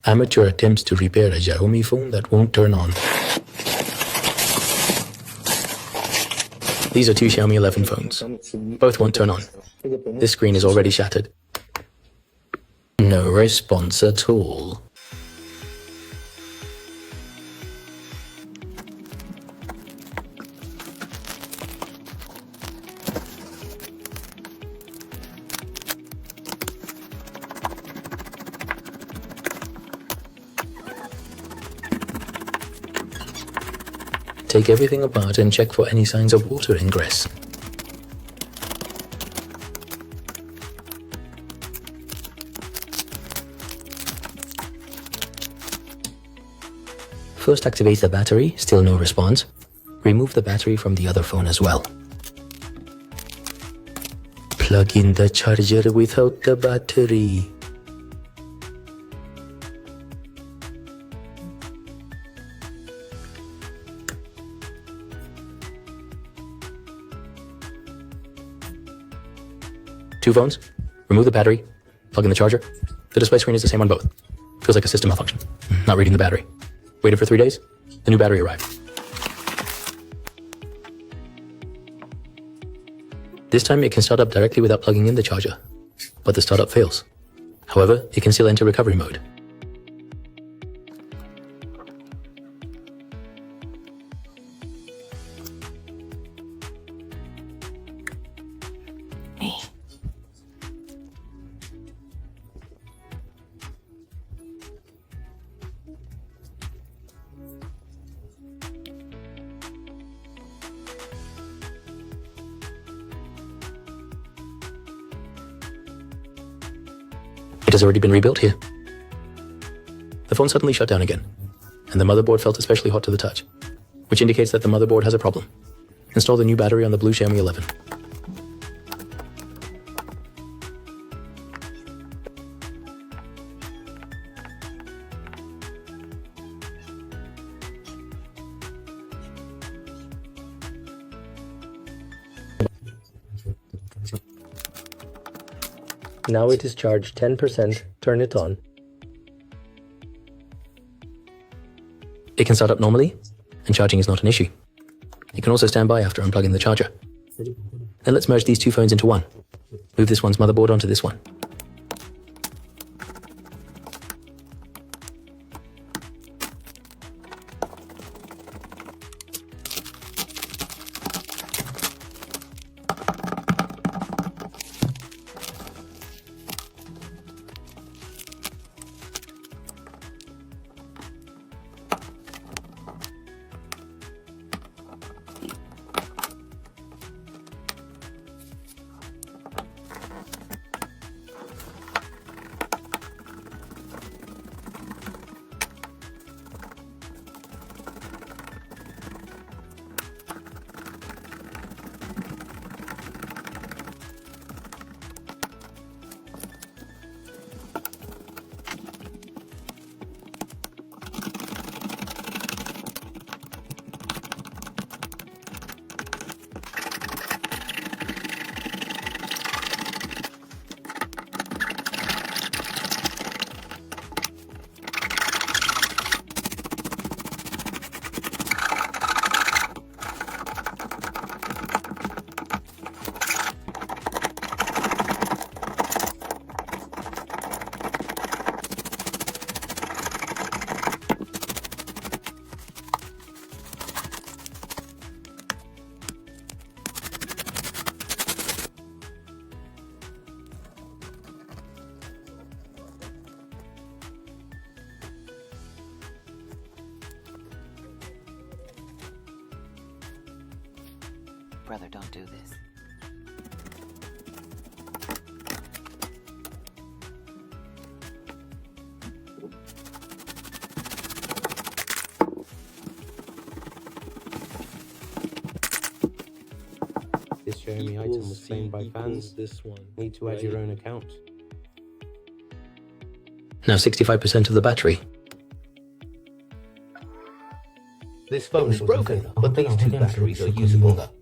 Amateur attempts to repair a Xiaomi phone that won't turn on. These are two Xiaomi 11 phones. Both won't turn on. This screen is already shattered. No response at all. Take everything apart and check for any signs of water ingress. First activate the battery, still no response. Remove the battery from the other phone as well. Plug in the charger without the battery. Two phones, remove the battery, plug in the charger. The display screen is the same on both. Feels like a system malfunction. Not reading the battery. Waited for 3 days, the new battery arrived. This time it can start up directly without plugging in the charger, but the startup fails. However, it can still enter recovery mode. It has already been rebuilt here. The phone suddenly shut down again, and the motherboard felt especially hot to the touch, which indicates that the motherboard has a problem. Install the new battery on the blue Xiaomi 11. Now it is charged 10%, turn it on. It can start up normally, and charging is not an issue. It can also stand by after unplugging the charger. Then let's merge these two phones into one. Move this one's motherboard onto this one. Brother, don't do this. This Xiaomi item was claimed by fans. This one. Need to add your own account. Now 65% of the battery. This phone is broken, but these two batteries are usable.